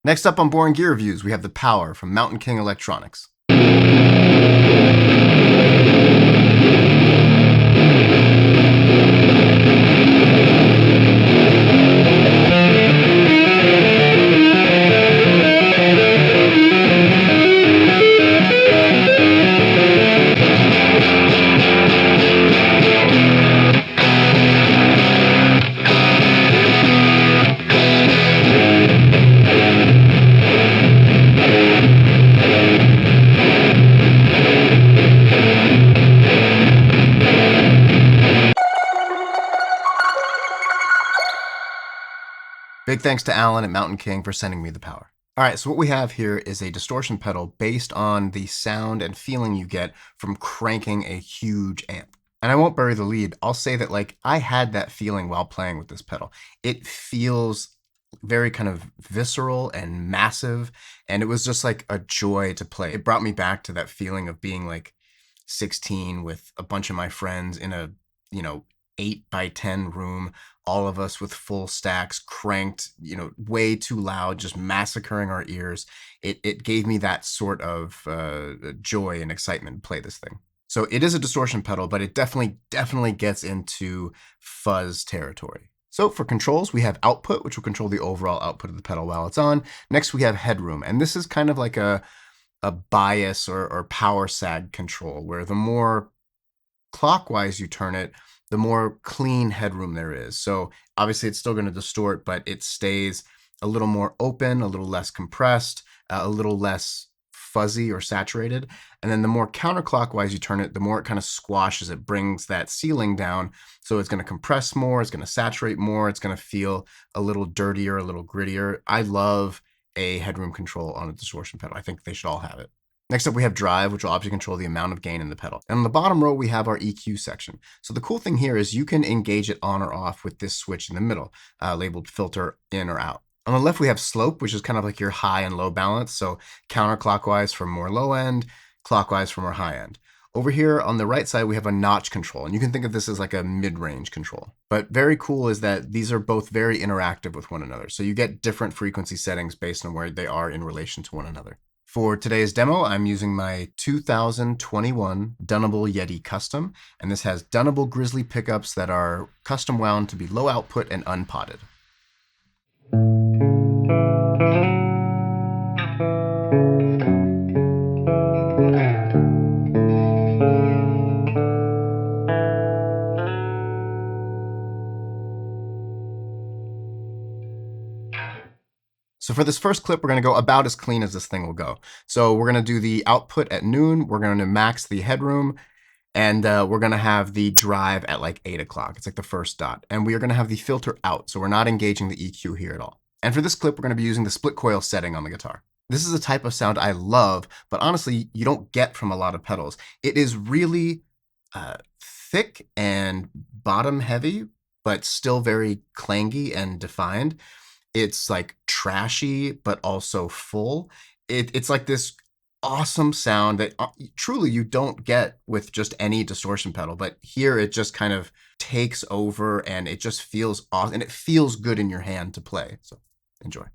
Next up on Boring Gear Reviews, we have the Power from Mountainking Electronics. Big thanks to Alan at Mountainking for sending me the Power. All right, so what we have here is a distortion pedal based on the sound and feeling you get from cranking a huge amp. And I won't bury the lead. I'll say that I had that feeling while playing with this pedal. It feels very kind of visceral and massive, and it was just like a joy to play. It brought me back to that feeling of being 16 with a bunch of my friends in a 8x10 room, all of us with full stacks cranked, way too loud, just massacring our ears. It gave me that sort of joy and excitement to play this thing. So it is a distortion pedal, but it definitely gets into fuzz territory. So for controls, we have output, which will control the overall output of the pedal while it's on. Next, we have headroom, and this is kind of like a bias or power sag control, where the more clockwise you turn it, the more clean headroom there is. So obviously it's still going to distort, but it stays a little more open, a little less compressed, a little less fuzzy or saturated. And then the more counterclockwise you turn it, the more it kind of squashes it, brings that ceiling down. So it's going to compress more, it's going to saturate more, it's going to feel a little dirtier, a little grittier. I love a headroom control on a distortion pedal. I think they should all have it. Next up, we have drive, which will obviously control the amount of gain in the pedal. And on the bottom row, we have our EQ section. So the cool thing here is you can engage it on or off with this switch in the middle, labeled filter in or out. On the left, we have slope, which is kind of like your high and low balance. So counterclockwise for more low end, clockwise for more high end. Over here on the right side, we have a notch control, and you can think of this as like a mid-range control. But very cool is that these are both very interactive with one another. So you get different frequency settings based on where they are in relation to one another. For today's demo, I'm using my 2021 Dunable Yeti Custom, and this has Dunable Grizzly pickups that are custom wound to be low output and unpotted. So for this first clip, we're going to go about as clean as this thing will go. So we're going to do the output at noon. We're going to max the headroom, and we're going to have the drive at 8 o'clock. It's like the first dot. And we are going to have the filter out. So we're not engaging the EQ here at all. And for this clip, we're going to be using the split coil setting on the guitar. This is a type of sound I love, but honestly, you don't get from a lot of pedals. It is really thick and bottom heavy, but still very clangy and defined. It's trashy, but also full. It's like this awesome sound that truly you don't get with just any distortion pedal. But here it just kind of takes over, and it just feels awesome, and it feels good in your hand to play. So enjoy.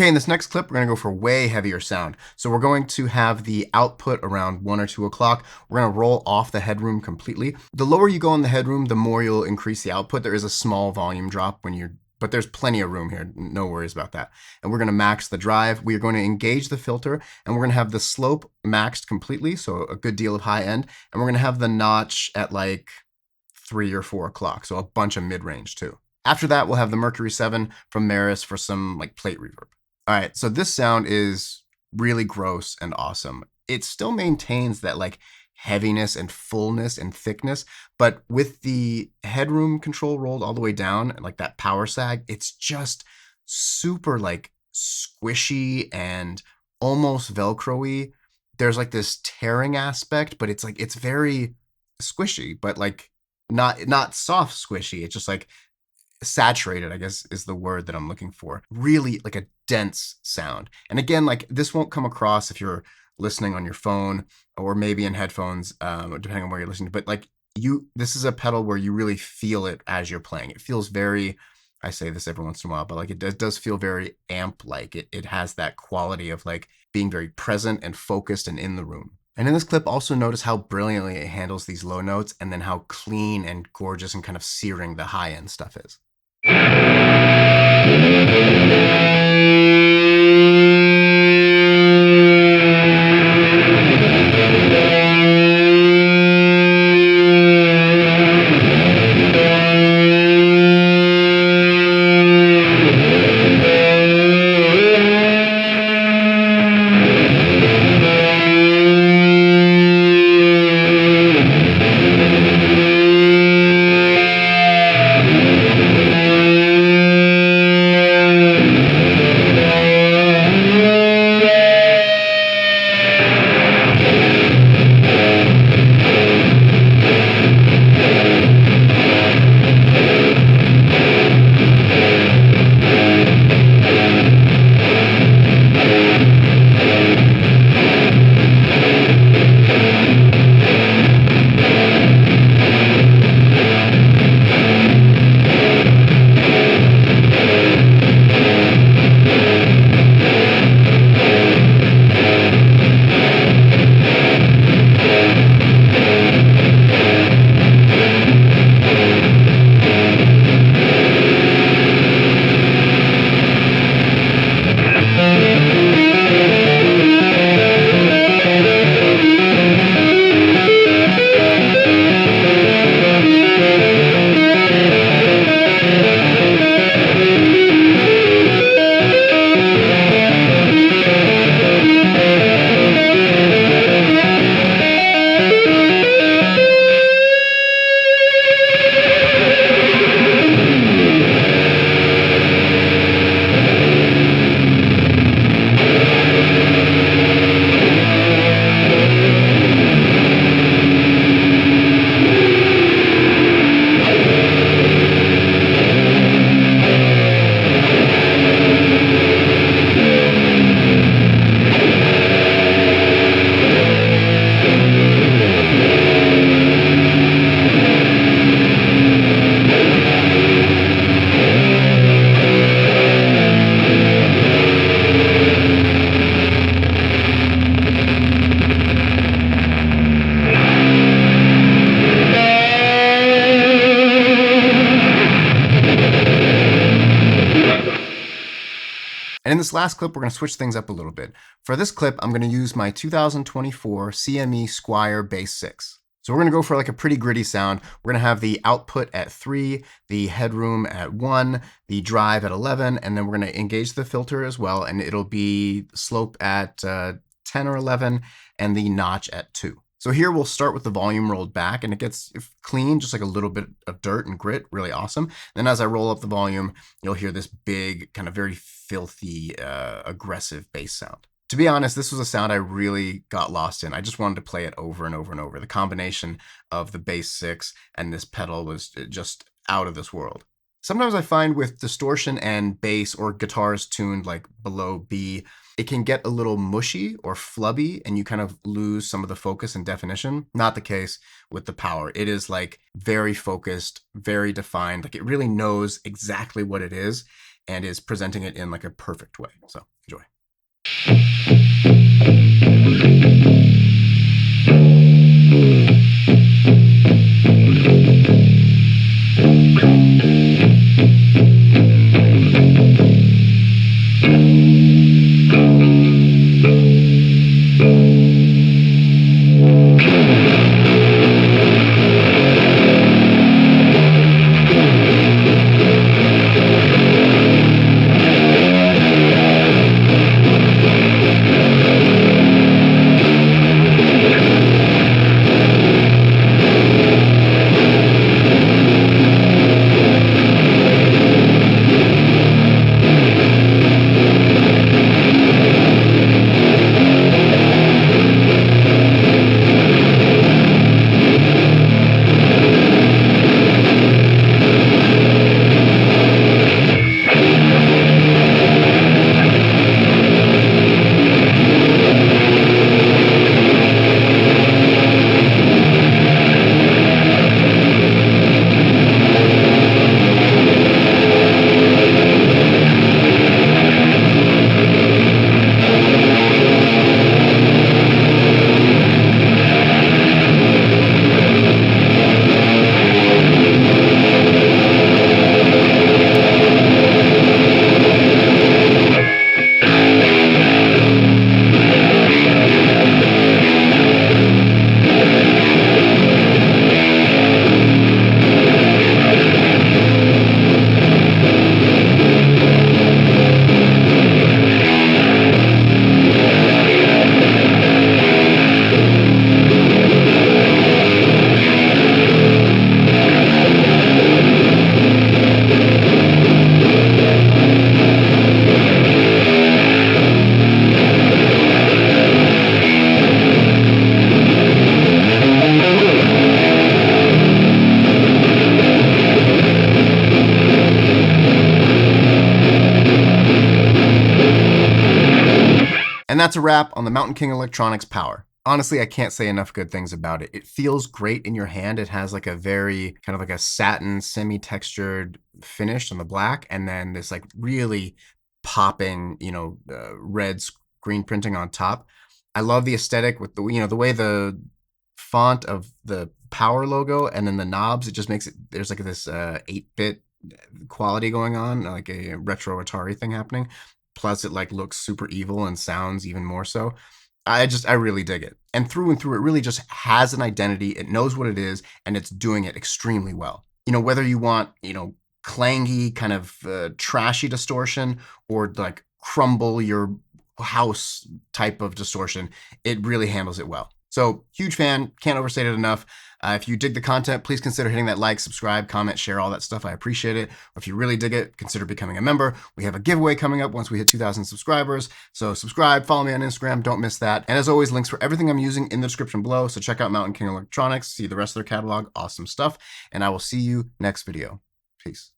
Okay, in this next clip, we're going to go for way heavier sound. So we're going to have the output around 1 or 2 o'clock. We're going to roll off the headroom completely. The lower you go in the headroom, the more you'll increase the output. There is a small volume drop but there's plenty of room here. No worries about that. And we're going to max the drive. We are going to engage the filter, and we're going to have the slope maxed completely, so a good deal of high end. And we're going to have the notch at like 3 or 4 o'clock, so a bunch of mid-range too. After that, we'll have the Mercury7 from Meris for some like plate reverb. All right, so this sound is really gross and awesome. It still maintains that like heaviness and fullness and thickness, but with the headroom control rolled all the way down, like that power sag, it's just super like squishy and almost Velcro-y. There's like this tearing aspect, but it's like, it's very squishy, but like not soft squishy. It's just like saturated, I guess is the word that I'm looking for. Really like a dense sound. And again, like this won't come across if you're listening on your phone or maybe in headphones, depending on where you're listening. But like this is a pedal where you really feel it as you're playing. It feels very, I say this every once in a while, but like it does feel very amp-like. It has that quality of like being very present and focused and in the room. And in this clip, also notice how brilliantly it handles these low notes and then how clean and gorgeous and kind of searing the high end stuff is. And in this last clip, we're going to switch things up a little bit. For this clip, I'm going to use my 2024 CME Squier Bass 6. So we're going to go for like a pretty gritty sound. We're going to have the output at 3, the headroom at 1, the drive at 11, and then we're going to engage the filter as well, and it'll be slope at 10 or 11, and the notch at 2. So here we'll start with the volume rolled back, and it gets clean, just like a little bit of dirt and grit, really awesome. Then as I roll up the volume, you'll hear this big, kind of very filthy, aggressive bass sound. To be honest, this was a sound I really got lost in. I just wanted to play it over and over and over. The combination of the bass 6 and this pedal was just out of this world. Sometimes I find with distortion and bass or guitars tuned like below B, it can get a little mushy or flubby and you kind of lose some of the focus and definition. Not the case with the power. It is like very focused, very defined. Like it really knows exactly what it is and is presenting it in like a perfect way. So And that's a wrap on the Mountainking Electronics Power. Honestly, I can't say enough good things about it. It feels great in your hand. It has like a very kind of like a satin semi-textured finish on the black, and then this like really popping, red screen printing on top. I love the aesthetic with the way the font of the Power logo and then the knobs. It just makes it, there's like this 8-bit quality going on, like a retro Atari thing happening. Plus, it like looks super evil and sounds even more so. I really dig it. And through, it really just has an identity. It knows what it is, and it's doing it extremely well. Whether you want, clangy, kind of trashy distortion or like crumble your house type of distortion, it really handles it well. So huge fan, can't overstate it enough. If you dig the content, please consider hitting that like, subscribe, comment, share, all that stuff. I appreciate it. Or if you really dig it, consider becoming a member. We have a giveaway coming up once we hit 2,000 subscribers. So subscribe, follow me on Instagram, don't miss that. And as always, links for everything I'm using in the description below. So check out Mountainking Electronics, see the rest of their catalog, awesome stuff. And I will see you next video. Peace.